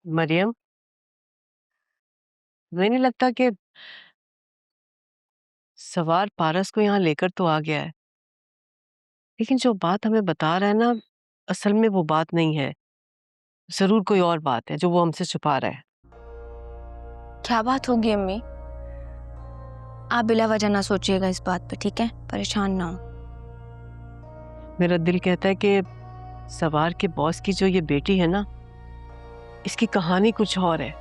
मरियम, मुझे नहीं लगता कि सवार पारस को यहाँ लेकर तो आ गया है, लेकिन जो बात हमें बता रहा है ना, असल में वो बात नहीं है। जरूर कोई और बात है जो वो हमसे छुपा रहा है। क्या बात होगी अम्मी? आप बिला वजह ना सोचिएगा इस बात पे, ठीक है? परेशान ना हो। मेरा दिल कहता है कि सवार के बॉस की जो ये बेटी है ना, इसकी कहानी कुछ और है,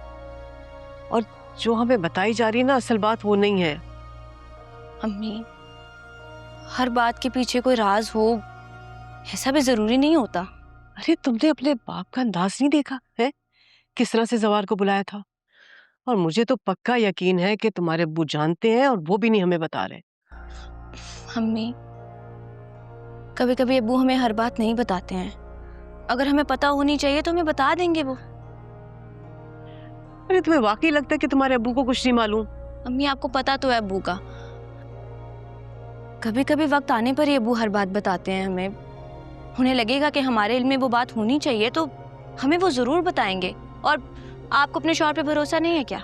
और जो हमें बताई जा रही है ना, असल बात वो नहीं है। अम्मी, हर बात के पीछे कोई राज हो ऐसा भी जरूरी नहीं होता। अरे तुमने अपने बाप का अंदाज नहीं देखा है, किस तरह से जवार को बुलाया था? और मुझे तो पक्का यकीन है कि तुम्हारे अब्बू जानते हैं और वो भी नहीं हमें बता रहे। अम्मी, कभी कभी अब्बू हमें हर बात नहीं बताते हैं। अगर हमें पता होनी चाहिए तो हमें बता देंगे वो। अरे तुम्हें वाकई लगता है कि तुम्हारे अब्बू को कुछ नहीं मालूम? अम्मी, आपको पता तो है अब्बू का। कभी कभी वक्त आने पर ही अब्बू हर बात बताते हैं हमें। उन्हें लगेगा कि हमारे इल्म में वो बात होनी चाहिए तो हमें वो जरूर बताएंगे। और आपको अपने शौहर पे भरोसा नहीं है क्या?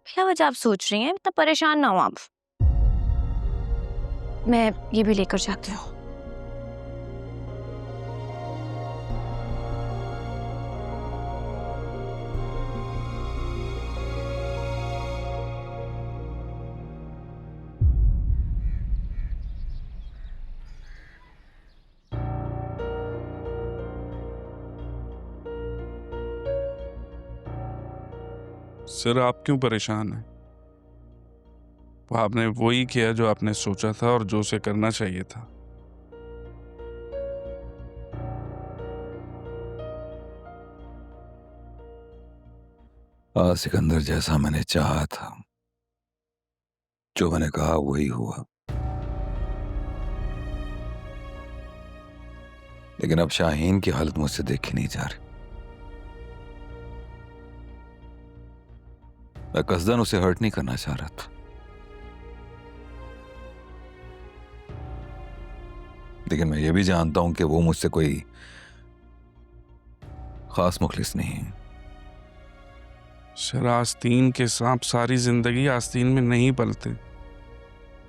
क्या वजह आप सोच रही हैं? इतना परेशान ना हो आप। मैं ये भी लेकर जाती हूँ। सर, आप क्यों परेशान हैं? आपने वही किया जो आपने सोचा था और जो उसे करना चाहिए था। सिकंदर, जैसा मैंने चाहा था, जो मैंने कहा वही हुआ। लेकिन अब शाहीन की हालत मुझसे देखी नहीं जा रही। मैं कसदन उसे हर्ट नहीं करना चाह रहा था, लेकिन मैं ये भी जानता हूं कि वो मुझसे कोई खास मुखलिस नहीं है। सर, आस्तीन के सांप सारी जिंदगी आस्तीन में नहीं पलते।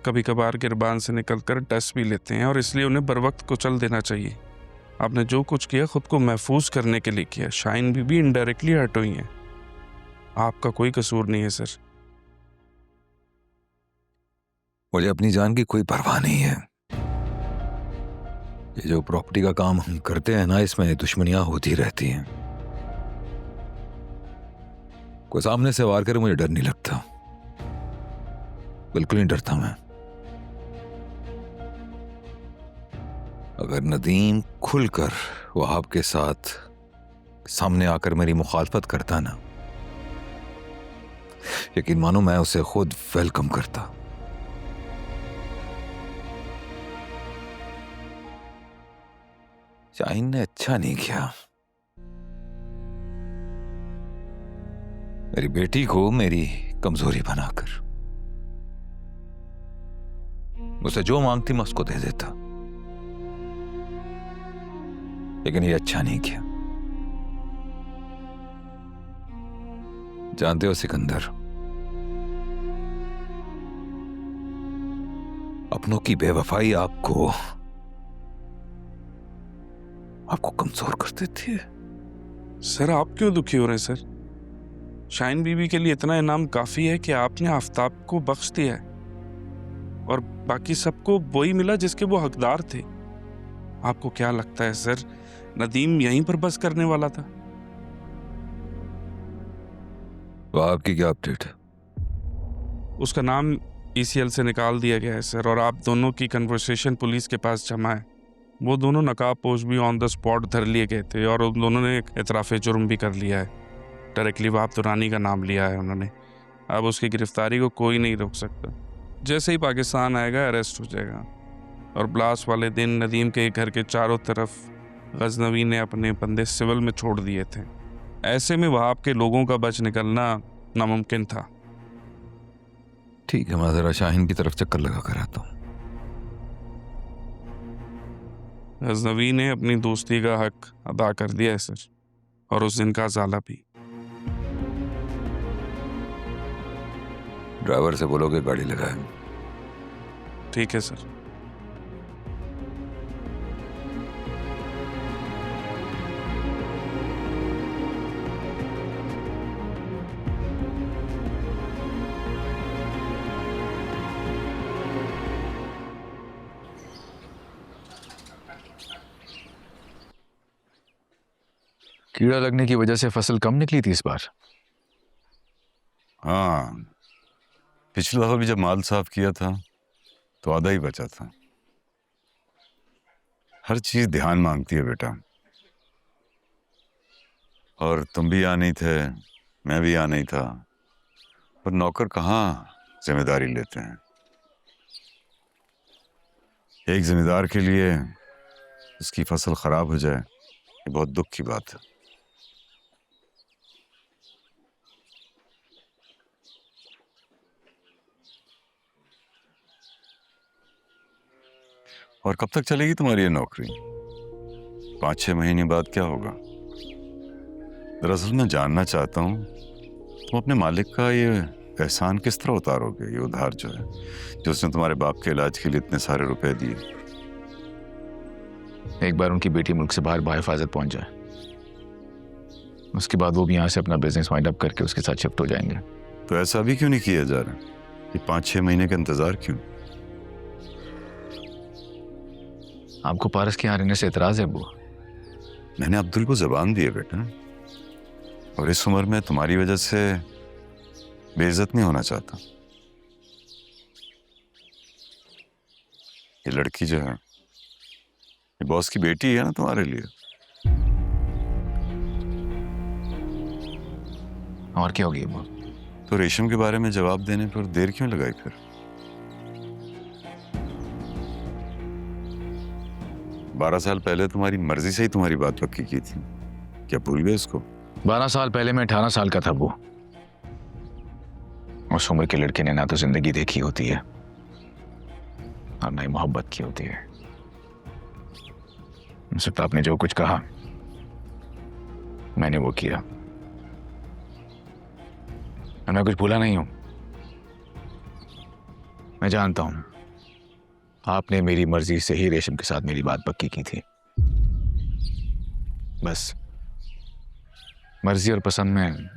कभी कभार गिरबान से निकलकर डस भी लेते हैं और इसलिए उन्हें बर वक्त कुचल देना चाहिए। आपने जो कुछ किया खुद को महफूज करने के लिए किया। शाहीन बीबी इनडायरेक्टली हर्ट हुई है, आपका कोई कसूर नहीं है सर। मुझे अपनी जान की कोई परवाह नहीं है। ये जो प्रॉपर्टी का काम हम करते हैं ना, इसमें दुश्मनियां होती रहती हैं। कोई सामने से वार करे मुझे डर नहीं लगता, बिल्कुल नहीं डरता मैं। अगर नदीम खुलकर वहाब के साथ सामने आकर मेरी मुखालफत करता ना, यकीन मानो मैं उसे खुद वेलकम करता। शाहीन ने अच्छा नहीं किया। मेरी बेटी को मेरी कमजोरी बनाकर मुझसे जो मांगती मैं उसको दे देता, लेकिन ये अच्छा नहीं किया। जानते हो सिकंदर, अपनों की बेवफाई आपको कमजोर कर देती है। सर, आप क्यों दुखी हो रहे हैं सर? शाहीन बीबी के लिए इतना इनाम काफी है कि आपने आफ्ताब को बख्श दिया है और बाकी सबको वही मिला जिसके वो हकदार थे। आपको क्या लगता है सर, नदीम यहीं पर बस करने वाला था? तो आपकी क्या अपडेट है? उसका नाम ECL से निकाल दिया गया है सर, और आप दोनों की कन्वर्सेशन पुलिस के पास जमा है। वो दोनों नकाबपोश भी ऑन द स्पॉट धर लिए गए थे और उन दोनों ने एक इतराफ़े जुर्म भी कर लिया है। डायरेक्टली वहाब दुरानी का नाम लिया है उन्होंने। अब उसकी गिरफ्तारी को कोई नहीं रोक सकता। जैसे ही पाकिस्तान आएगा अरेस्ट हो जाएगा। और ब्लास्ट वाले दिन नदीम के घर के चारों तरफ गजनवी ने अपने बंदे सिविल में छोड़ दिए थे। ऐसे में वहाब के लोगों का बच निकलना नामुमकिन था। ठीक है, मैं जरा शाहीन की तरफ चक्कर लगा कर आता हूं। गजनवी ने अपनी दोस्ती का हक अदा कर दिया है सर। और उस दिन का जाला भी। ड्राइवर से बोलोगे गाड़ी लगाए। ठीक है सर। कीड़ा लगने की वजह से फसल कम निकली थी इस बार। हाँ, पिछली दफा भी जब माल साफ किया था तो आधा ही बचा था। हर चीज ध्यान मांगती है बेटा। और तुम भी यहाँ नहीं थे, मैं भी यहाँ नहीं था, पर नौकर कहाँ जिम्मेदारी लेते हैं। एक जिम्मेदार के लिए उसकी फसल खराब हो जाए, ये बहुत दुख की बात है। और कब तक चलेगी तुम्हारी ये नौकरी? 5-6 महीने बाद क्या होगा? दरअसल मैं जानना चाहता हूँ तुम अपने मालिक का ये एहसान किस तरह उतारोगे, ये उधार जो है, जो उसने तुम्हारे बाप के इलाज के लिए इतने सारे रुपए दिए। एक बार उनकी बेटी मुल्क से बाहर बाहिफाजत पहुंच जाए, उसके बाद वो भी यहाँ से अपना बिजनेस वाइंड अप करके उसके साथ शिफ्ट हो जाएंगे। तो ऐसा भी क्यों नहीं किया जा रहा? ये 5-6 महीने का इंतजार क्यों? आपको पारस के यहाँ रहने से एतराज है अब्बू? मैंने अब्दुल को जबान दी है बेटा, और इस उम्र में तुम्हारी वजह से बेइज्जत नहीं होना चाहता। ये लड़की जो है, ये बॉस की बेटी है ना तुम्हारे लिए। और क्या होगी अब्बू? तो रेशम के बारे में जवाब देने पर देर क्यों लगाई फिर? 12 साल पहले तुम्हारी मर्जी से ही तुम्हारी बात पक्की की थी, क्या भूल गए उसको? 12 साल पहले मैं 18 साल का था अब्बू। उस उम्र के लड़के ने ना तो जिंदगी देखी होती है और ना ही मोहब्बत की होती है। सिर्फ आपने जो कुछ कहा मैंने वो किया, और मैं कुछ भूला नहीं हूं। मैं जानता हूं आपने मेरी मर्जी से ही रेशम के साथ मेरी बात पक्की की थी। बस मर्जी और पसंद में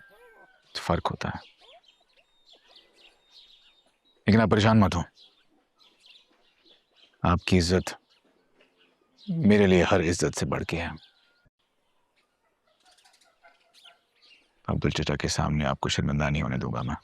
फर्क होता है। लेकिन आप परेशान मत हो, आपकी इज्जत मेरे लिए हर इज्जत से बढ़ के है। अब्दुल चचा के सामने आपको शर्मिंदा नहीं होने दूंगा मैं।